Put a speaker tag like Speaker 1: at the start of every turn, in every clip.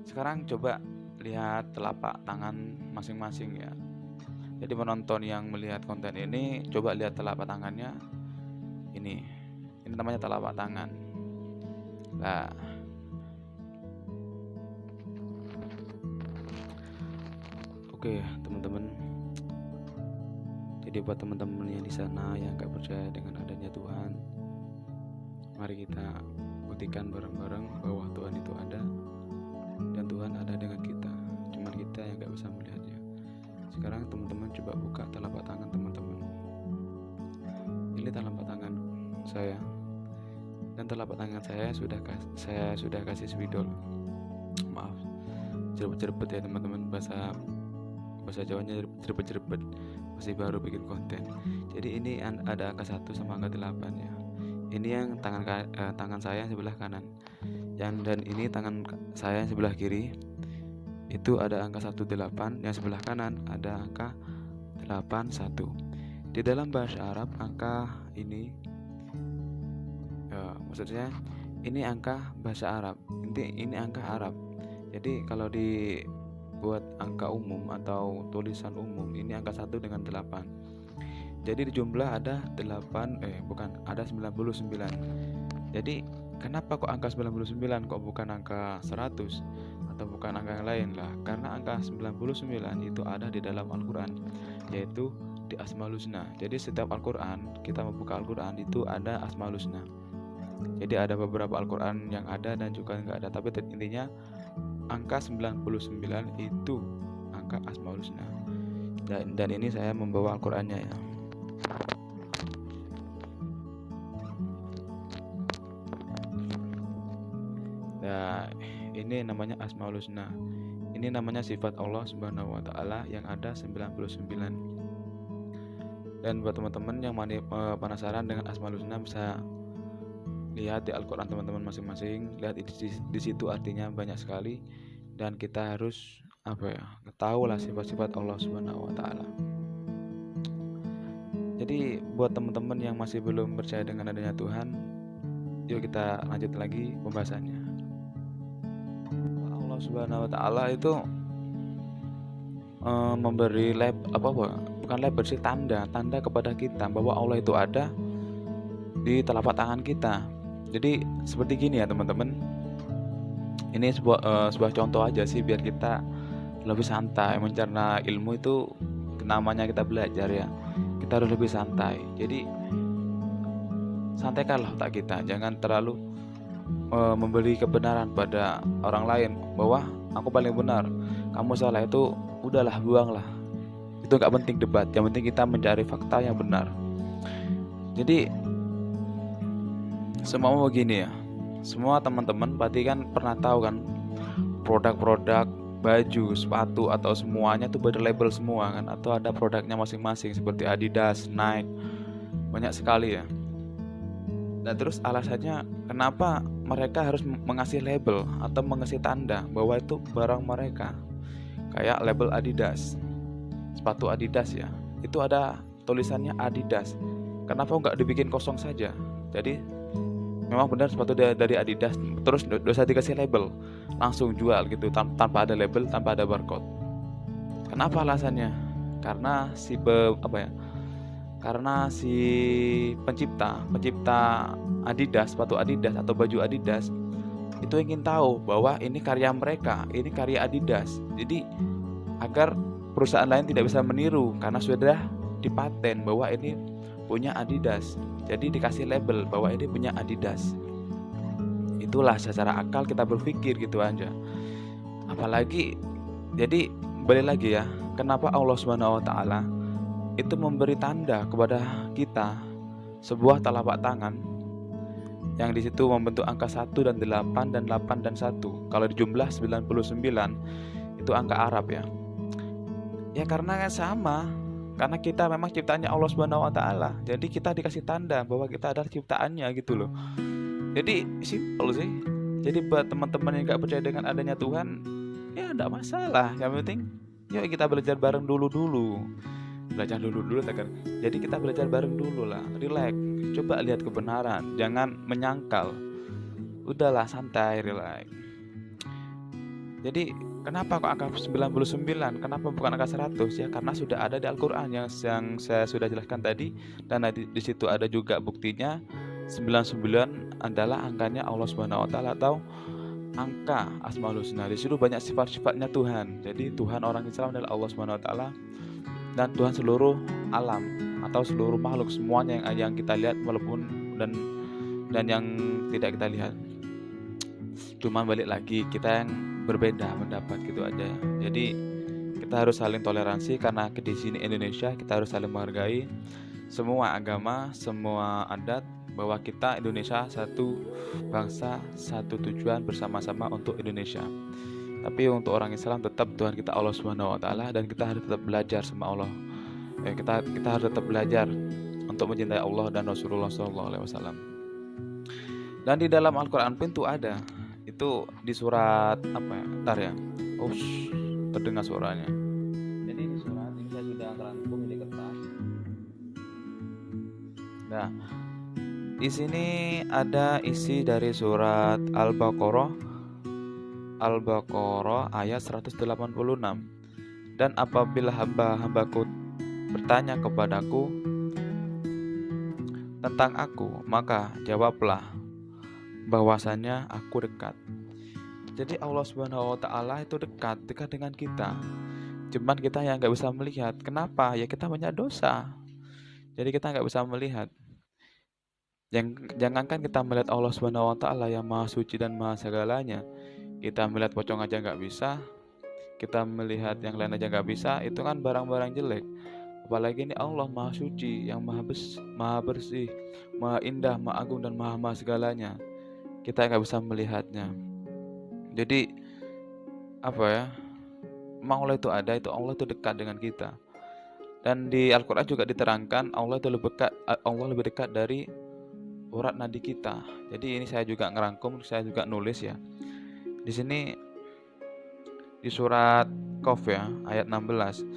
Speaker 1: Sekarang coba lihat telapak tangan masing-masing ya. Jadi penonton yang melihat konten ini coba lihat telapak tangannya ini. Ini namanya telapak tangan. Nah, oke teman-teman. Jadi buat teman-teman yang di sana yang gak percaya dengan adanya Tuhan, mari kita buktikan bareng-bareng bahwa Tuhan itu ada dan Tuhan ada dengan kita. Cuman kita yang gak bisa melihatnya. Sekarang teman-teman coba buka telapak tangan teman-teman. Ini telapak tangan saya. Dan telapak tangan saya sudah kasih spidol. Maaf, jerebet-jerebet ya teman-teman, bahasa Jawanya jerebet-jerebet, masih baru bikin konten. Jadi ini ada angka 1 sama angka 8 ya. Ini yang tangan saya yang sebelah kanan. Dan ini tangan saya yang sebelah kiri. Itu ada angka 18, yang sebelah kanan ada angka 81. Di dalam bahasa Arab angka ini maksudnya ini angka bahasa Arab. Ini angka Arab. Jadi kalau dibuat angka umum atau tulisan umum, ini angka 1 dengan 8. Jadi di jumlah ada 99. Jadi kenapa kok angka 99 kok bukan angka 100 atau bukan angka yang lain lah? Karena angka 99 itu ada di dalam Al-Quran, yaitu di Asmaul Husna. Jadi setiap Al-Quran, kita membuka Al-Quran itu ada Asmaul Husna. Jadi ada beberapa Al-Quran yang ada dan juga enggak ada, tapi intinya angka 99 itu angka Asmaul Husna. Dan ini saya membawa Al-Qurannya ya. Nah, ini namanya Asmaul Husna. Ini namanya sifat Allah Subhanahu wa taala yang ada 99. Dan buat teman-teman yang penasaran dengan Asmaul Husna, bisa lihat di Al-Quran teman-teman masing-masing. Lihat di situ artinya banyak sekali, dan kita harus tahu lah sifat-sifat Allah Subhanahu wa taala. Jadi buat teman-teman yang masih belum percaya dengan adanya Tuhan, yuk kita lanjut lagi pembahasannya. Allah Subhanahu wa taala itu memberi bukan label sih, tanda kepada kita bahwa Allah itu ada di telapak tangan kita. Jadi seperti gini ya teman-teman, ini sebuah contoh aja sih biar kita lebih santai mencerna ilmu itu. Namanya kita belajar ya, kita harus lebih santai. Jadi santaikanlah otak kita, jangan terlalu memberi kebenaran pada orang lain bahwa aku paling benar, kamu salah. Itu udahlah, buanglah, itu nggak penting debat. Yang penting kita mencari fakta yang benar. Jadi semua begini ya, semua teman-teman pasti kan pernah tahu kan, produk-produk baju, sepatu atau semuanya tuh berlabel semua kan, atau ada produknya masing-masing seperti Adidas, Nike, banyak sekali ya. Nah terus alasannya kenapa mereka harus mengasih label atau mengasih tanda bahwa itu barang mereka. Kayak label Adidas, sepatu Adidas ya, itu ada tulisannya Adidas. Kenapa nggak dibikin kosong saja? Jadi memang benar sepatu dari Adidas, terus dosa dikasih label, langsung jual gitu tanpa ada label, tanpa ada barcode. Kenapa alasannya? Karena si pencipta Adidas, sepatu Adidas atau baju Adidas itu ingin tahu bahwa ini karya mereka, ini karya Adidas. Jadi agar perusahaan lain tidak bisa meniru karena sudah dipaten bahwa ini punya Adidas. Jadi dikasih label bahwa ini punya Adidas. Itulah secara akal kita berpikir gitu aja. Apalagi jadi balik lagi ya, kenapa Allah Subhanahu wa taala itu memberi tanda kepada kita sebuah telapak tangan yang di situ membentuk angka 1 dan 8 dan 8 dan 1. Kalau dijumlah 99 itu angka Arab ya. Ya karena sama, karena kita memang ciptaannya Allah Subhanahu wa taala. Jadi kita dikasih tanda bahwa kita adalah ciptaannya gitu loh. Jadi simpel sih. Jadi buat teman-teman yang gak percaya dengan adanya Tuhan, ya enggak masalah. Yang penting yuk kita belajar bareng dulu. Jadi kita belajar bareng dulu lah, relax, coba lihat kebenaran, jangan menyangkal. Udahlah, santai, relax. Jadi kenapa kok angka 99? Kenapa bukan angka 100 ya? Karena sudah ada di Al-Qur'an yang saya sudah jelaskan tadi, dan di situ ada juga buktinya. 99 adalah angkanya Allah Subhanahu wa taala atau angka Asmaul Husna. Di situ banyak sifat-sifatnya Tuhan. Jadi Tuhan orang Islam adalah Allah Subhanahu wa taala, dan Tuhan seluruh alam atau seluruh makhluk semuanya yang kita lihat walaupun dan yang tidak kita lihat. Cuman balik lagi kita yang berbeda pendapat gitu aja. Jadi kita harus saling toleransi karena di sini Indonesia, kita harus saling menghargai semua agama, semua adat, bahwa kita Indonesia satu bangsa, satu tujuan bersama-sama untuk Indonesia. Tapi untuk orang Islam tetap Tuhan kita Allah Subhanahu wa taala, dan kita harus tetap belajar sama Allah. Kita harus tetap belajar untuk mencintai Allah dan Rasulullah SAW. Dan di dalam Al-Qur'an pun itu ada. Itu di surat apa ya? Bentar ya. Terdengar suaranya. Jadi di surat ini saya sudah rangkum di kertas. Nah, di sini ada isi dari surat Al-Baqarah ayat 186. Dan apabila hamba-hambaku bertanya kepadaku tentang aku, maka jawablah bahwasanya aku dekat. Jadi Allah Subhanahu wa taala itu dekat dengan kita. Cuman kita yang nggak bisa melihat. Kenapa? Ya kita banyak dosa. Jadi kita nggak bisa melihat. Jangankan kita melihat Allah Subhanahu wa taala yang maha suci dan maha segalanya, kita melihat pocong aja nggak bisa, kita melihat yang lain aja nggak bisa. Itu kan barang-barang jelek. Apalagi ini Allah maha suci, yang maha bersih, maha indah, maha agung, dan maha segalanya. Kita nggak bisa melihatnya. Jadi apa ya, memang Allah itu ada, itu Allah itu dekat dengan kita. Dan di Al-Quran juga diterangkan Allah lebih dekat dari urat nadi kita. Jadi ini saya juga ngerangkum, saya juga nulis ya. Di sini di surat Qaf ya, ayat 16.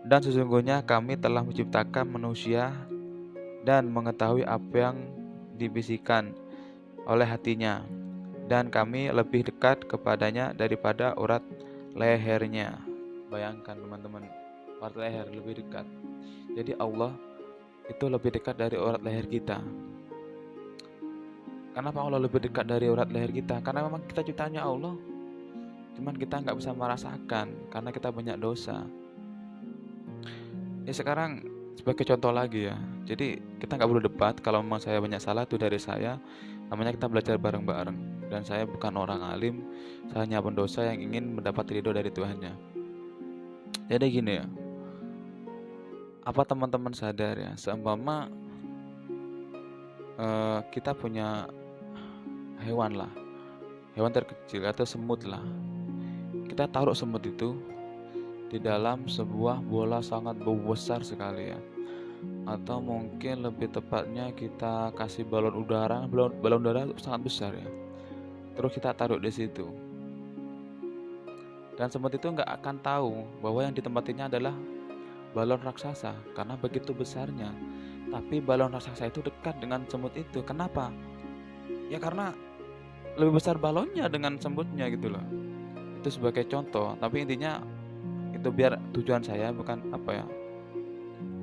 Speaker 1: Dan sesungguhnya kami telah menciptakan manusia dan mengetahui apa yang dibisikkan oleh hatinya, dan kami lebih dekat kepadanya daripada urat lehernya. Bayangkan teman-teman, urat leher lebih dekat. Jadi Allah itu lebih dekat dari urat leher kita. Kenapa Allah lebih dekat dari urat leher kita? Karena memang kita ciptaannya Allah, cuman kita nggak bisa merasakan karena kita banyak dosa. Ya sekarang sebagai contoh lagi ya, jadi kita nggak perlu debat. Kalau memang saya banyak salah itu dari saya, namanya kita belajar bareng-bareng. Dan saya bukan orang alim, saya hanya pendosa yang ingin mendapat ridho dari Tuhannya. Jadi gini ya, apa teman-teman sadar ya, seumpama kita punya hewan lah, hewan terkecil atau semut lah. Kita taruh semut itu di dalam sebuah bola sangat besar sekali ya, atau mungkin lebih tepatnya kita kasih balon udara. Balon udara itu sangat besar ya, terus kita taruh di situ, dan semut itu nggak akan tahu bahwa yang ditempatinya adalah balon raksasa karena begitu besarnya. Tapi balon raksasa itu dekat dengan semut itu. Kenapa? Ya karena lebih besar balonnya dengan semutnya gitu loh. Itu sebagai contoh, tapi intinya itu biar tujuan saya bukan apa ya,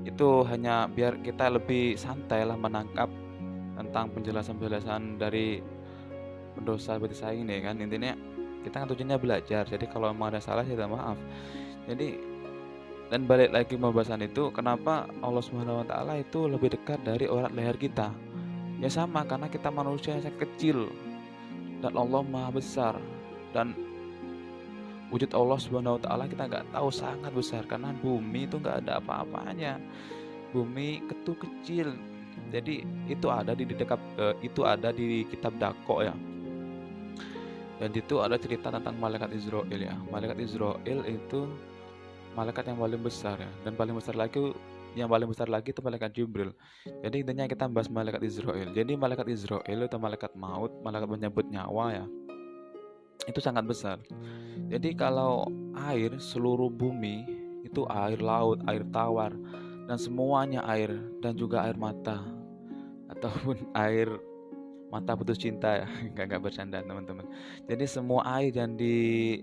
Speaker 1: itu hanya biar kita lebih santai lah menangkap tentang penjelasan-penjelasan dari pendosa seperti saya ini kan. Intinya kita kan tujuannya belajar, jadi kalau memang ada salah saya maaf. Jadi, dan balik lagi pembahasan itu, kenapa Allah Subhanahu wa taala itu lebih dekat dari urat leher kita? Ya sama, karena kita manusia yang kecil dan Allah Maha besar, dan wujud Allah Subhanahu wa taala kita nggak tahu sangat besar karena bumi itu nggak ada apa-apanya. Bumi itu kecil. Jadi itu ada di dekat itu ada di kitab Dako ya. Dan itu ada cerita tentang malaikat Israel ya. Malaikat Israel itu malaikat yang paling besar ya, dan paling besar lagi, yang paling besar lagi itu malaikat Jibril. Jadi intinya kita bahas malaikat Israel. Jadi malaikat Israel itu malaikat maut, malaikat menyebut nyawa ya. Itu sangat besar. Jadi kalau air, seluruh bumi itu air laut, air tawar, dan semuanya air, dan juga air mata ataupun air mata putus cinta ya. Nggak bercanda teman-teman. Jadi semua air yang di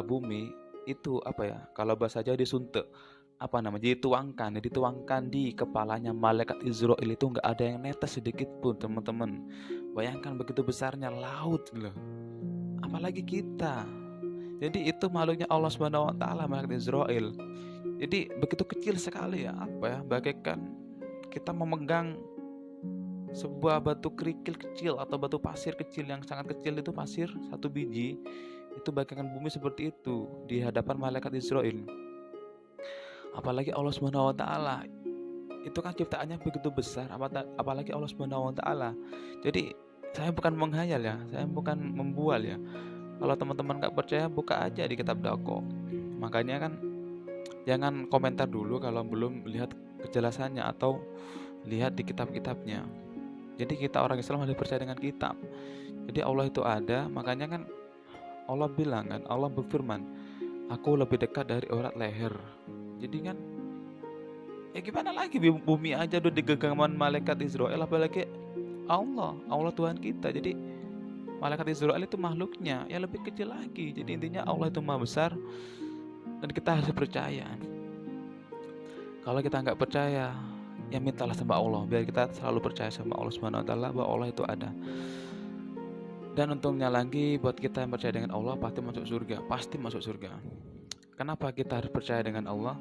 Speaker 1: bumi itu apa ya, kalau bahasa Jawa disuntek, apa namanya, dituangkan di kepalanya malaikat Israel. Itu nggak ada yang netes sedikit pun teman-teman. Bayangkan begitu besarnya laut loh, apalagi kita. Jadi itu makhluknya Allah Subhanahu wa taala, malaikat Israel. Jadi begitu kecil sekali ya, apa ya, bagaikan kita memegang sebuah batu kerikil kecil atau batu pasir kecil yang sangat kecil. Itu pasir satu biji itu bagaikan bumi seperti itu di hadapan malaikat Israel. Apalagi Allah Subhanahu wa taala, itu kan ciptaannya begitu besar, apalagi Allah Subhanahu wa taala. Jadi saya bukan menghayal ya, saya bukan membual ya. Kalau teman-teman nggak percaya, buka aja di kitab Dako. Makanya kan jangan komentar dulu kalau belum lihat kejelasannya atau lihat di kitab-kitabnya. Jadi kita orang Islam harus percaya dengan kitab. Jadi Allah itu ada, makanya kan Allah bilang kan, Allah berfirman, aku lebih dekat dari urat leher. Jadi kan ya gimana lagi, bumi aja udah di genggaman malaikat Israel, apalagi Allah Tuhan kita. Jadi malaikat Israel itu makhluknya yang lebih kecil lagi. Jadi intinya Allah itu maha besar dan kita harus percaya. Kalau kita nggak percaya, ya mintalah sama Allah biar kita selalu percaya sama Allah Subhanahu wa taala bahwa Allah itu ada. Dan untungnya lagi buat kita yang percaya dengan Allah pasti masuk surga. Kenapa kita harus percaya dengan Allah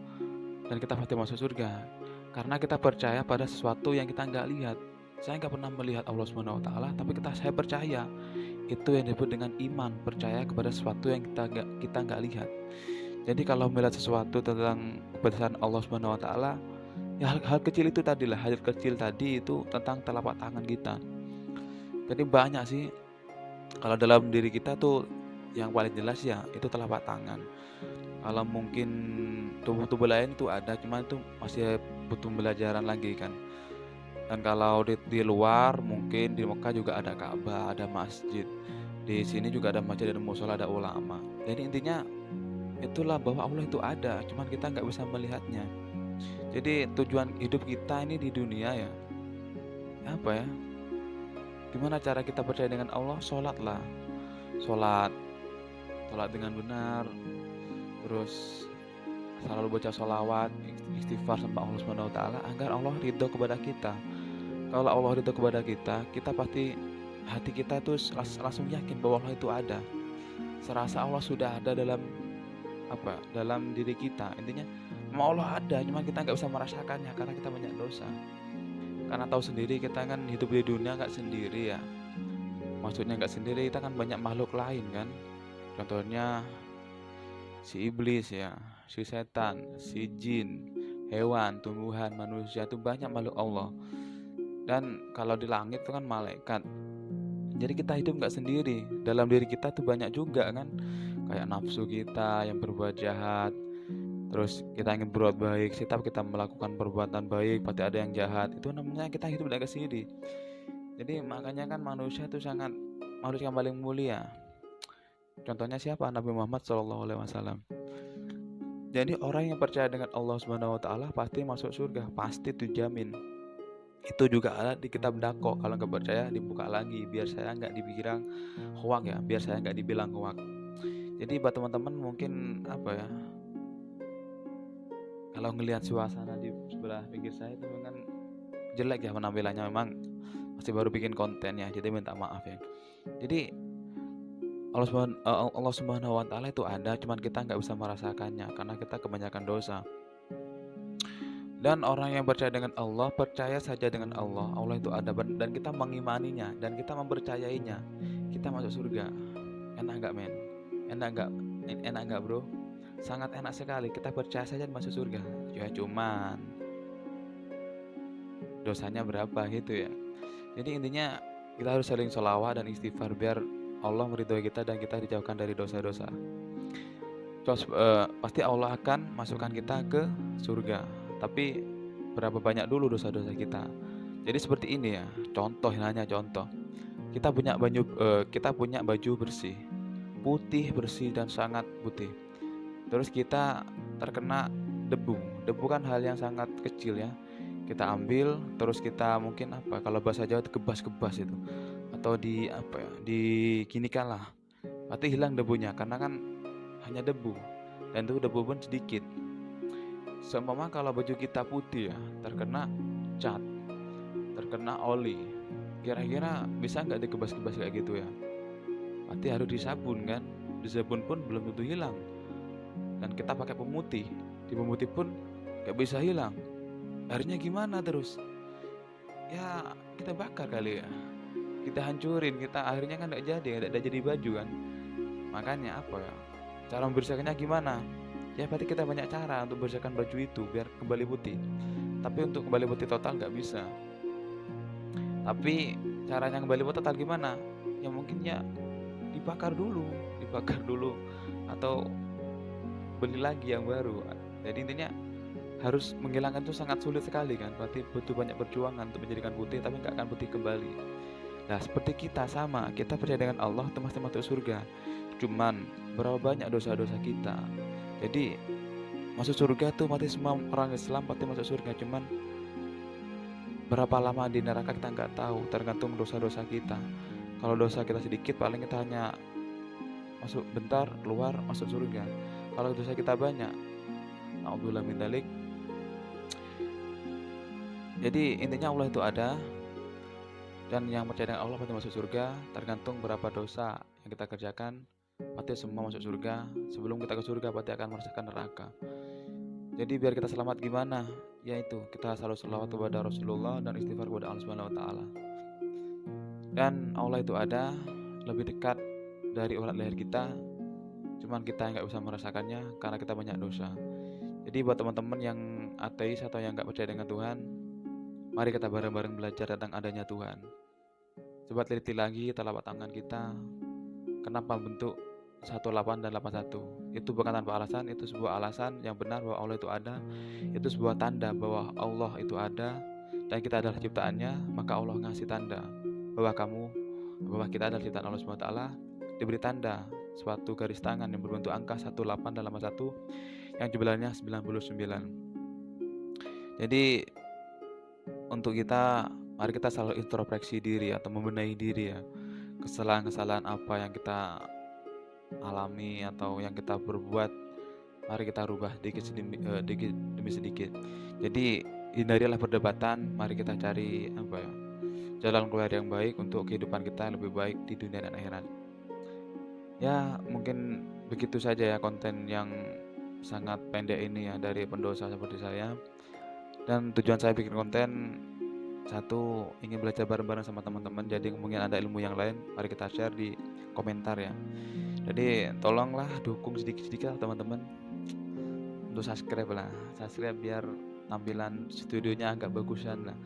Speaker 1: dan kita pasti masuk surga? Karena kita percaya pada sesuatu yang kita nggak lihat. Saya nggak pernah melihat Allah Subhanahu wa taala, tapi saya percaya. Itu yang disebut dengan iman, percaya kepada sesuatu yang kita nggak lihat. Jadi kalau melihat sesuatu tentang kebesaran Allah Subhanahu wa taala, ya hal kecil itu tadi itu tentang telapak tangan kita. Jadi banyak sih, kalau dalam diri kita tuh yang paling jelas ya itu telapak tangan. Kalau mungkin tubuh lain tuh ada, cuma itu masih butuh pembelajaran lagi kan. Dan kalau di luar, mungkin di Mekah juga ada Ka'bah, ada masjid. Di sini juga ada masjid, ada musola, ada ulama. Jadi intinya itulah bahwa Allah itu ada, cuman kita nggak bisa melihatnya. Jadi tujuan hidup kita ini di dunia ya, apa ya? Gimana cara kita percaya dengan Allah? Sholat dengan benar, terus selalu baca sholawat, istighfar sama Allah Subhanahu wa taala agar Allah ridho kepada kita. Kalau Allah ridho kepada kita, kita pasti hati kita itu langsung yakin bahwa Allah itu ada. Serasa Allah sudah ada dalam diri kita. Intinya mau Allah ada, cuma kita nggak bisa merasakannya karena kita banyak dosa. Karena tahu sendiri kita kan hidup di dunia nggak sendiri ya. Maksudnya nggak sendiri, kita kan banyak makhluk lain kan. Contohnya si iblis ya, si setan, si jin, hewan, tumbuhan, manusia, itu banyak makhluk Allah. Dan kalau di langit itu kan malaikat. Jadi kita hidup nggak sendiri. Dalam diri kita tuh banyak juga kan, kayak nafsu kita yang berbuat jahat. Terus kita ingin berbuat baik, setiap kita melakukan perbuatan baik pasti ada yang jahat. Itu namanya kita hidup nggak sendiri. Jadi makanya kan manusia itu sangat manusia yang paling mulia. Contohnya siapa? Nabi Muhammad SAW. Jadi orang yang percaya dengan Allah Subhanahu wa taala pasti masuk surga, pasti itu jamin. Itu juga ada di kitab Dako. Kalau nggak percaya dibuka lagi biar saya nggak dibilang hoak ya, biar saya nggak dibilang hoak. Jadi buat teman-teman mungkin kalau ngelihat suasana di sebelah pinggir saya itu kan jelek ya penampilannya, memang masih baru bikin konten ya, jadi minta maaf ya. Jadi Allah Subhanahu wa taala itu ada, cuman kita nggak bisa merasakannya karena kita kebanyakan dosa. Dan orang yang percaya dengan Allah, percaya saja dengan Allah itu ada dan kita mengimaninya dan kita mempercayainya, kita masuk surga. Enak nggak men? Enak nggak bro? Sangat enak sekali, kita percaya saja masuk surga. Ya cuman dosanya berapa gitu ya. Jadi intinya kita harus saling sholawat dan istighfar biar Allah meridhoi kita dan kita dijauhkan dari dosa-dosa. Terus pasti Allah akan masukkan kita ke surga. Tapi berapa banyak dulu dosa-dosa kita. Jadi seperti ini ya, hanya contoh. Kita punya baju bersih, putih bersih dan sangat putih. Terus kita terkena debu. Debu kan hal yang sangat kecil ya. Kita ambil, terus kita mungkin kalau bahasa Jawa itu kebas-kebas itu, atau diginikan lah. Berarti hilang debunya karena kan hanya debu, dan itu debu pun sedikit. Seumpama kalau baju kita putih ya, terkena cat, terkena oli, kira-kira bisa nggak dikebas-kebas kayak gitu ya? Berarti harus disabun kan? Disabun pun belum tentu hilang. Dan kita pakai pemutih, di pemutih pun gak bisa hilang. Akhirnya gimana terus? Ya kita bakar kali ya, kita hancurin, kita akhirnya kan gak jadi baju kan. Makanya cara membersihkannya gimana? Ya berarti kita banyak cara untuk membersihkan baju itu biar kembali putih. Tapi untuk kembali putih total gak bisa. Tapi caranya kembali putih total gimana? Ya mungkin ya dibakar dulu atau beli lagi yang baru. Jadi intinya harus menghilangkan itu sangat sulit sekali kan, berarti butuh banyak perjuangan untuk menjadikan putih, tapi nggak akan putih kembali. Nah seperti kita sama, kita percaya dengan Allah itu pasti masuk surga, cuman berapa banyak dosa-dosa kita. Jadi masuk surga tuh mati semua orang Islam pasti masuk surga, cuman berapa lama di neraka kita nggak tahu, tergantung dosa-dosa kita. Kalau dosa kita sedikit paling kita hanya masuk bentar, keluar masuk surga. Kalau dosa kita banyak, na'udzubillah min dzalik. Jadi intinya Allah itu ada, dan yang percaya dengan Allah pasti masuk surga. Tergantung berapa dosa yang kita kerjakan, pasti semua masuk surga. Sebelum kita ke surga pasti akan merasakan neraka. Jadi biar kita selamat gimana? Yaitu kita selalu sholawat kepada Rasulullah dan istighfar kepada Allah Subhanahu wa taala. Dan Allah itu ada, lebih dekat dari urat leher kita, cuman kita nggak bisa merasakannya karena kita banyak dosa. Jadi buat teman-teman yang ateis atau yang nggak percaya dengan Tuhan, mari kita bareng-bareng belajar tentang adanya Tuhan. Coba teliti lagi telapak tangan kita, kenapa bentuk 18 dan 81. Itu bukan tanpa alasan, itu sebuah alasan yang benar bahwa Allah itu ada. Itu sebuah tanda bahwa Allah itu ada dan kita adalah ciptaannya. Maka Allah ngasih tanda bahwa kita adalah ciptaan Allah SWT. Diberi tanda suatu garis tangan yang berbentuk angka 18 dan 81 yang jumlahnya 99. Jadi untuk kita, mari kita selalu introspeksi diri atau membenahi diri ya, kesalahan-kesalahan apa yang kita alami atau yang kita berbuat mari kita rubah dikit demi sedikit. Jadi hindarilah perdebatan, mari kita cari jalan keluar yang baik untuk kehidupan kita yang lebih baik di dunia dan akhirat. Ya, mungkin begitu saja ya konten yang sangat pendek ini ya dari pendosa seperti saya. Dan tujuan saya bikin konten, satu, ingin belajar bareng-bareng sama teman-teman. Jadi mungkin ada ilmu yang lain, mari kita share di komentar ya. Jadi tolonglah dukung sedikit-sedikit lah teman-teman untuk subscribe biar tampilan studionya agak bagusan lah.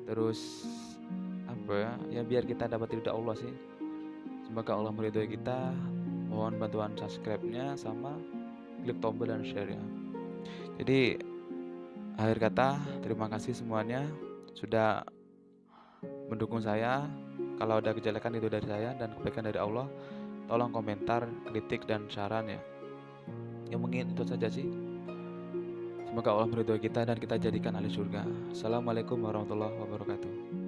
Speaker 1: Terus ya biar kita dapat ridha Allah sih. Semoga Allah meridhoi kita. Mohon bantuan subscribe-nya sama klik tombol dan share ya. Jadi akhir kata, terima kasih semuanya sudah mendukung saya. Kalau ada kejelekan itu dari saya dan kebaikan dari Allah, tolong komentar, kritik dan saran ya. Ya mungkin itu saja sih. Semoga Allah meridhoi kita dan kita jadikan ahli surga. Assalamualaikum warahmatullahi wabarakatuh.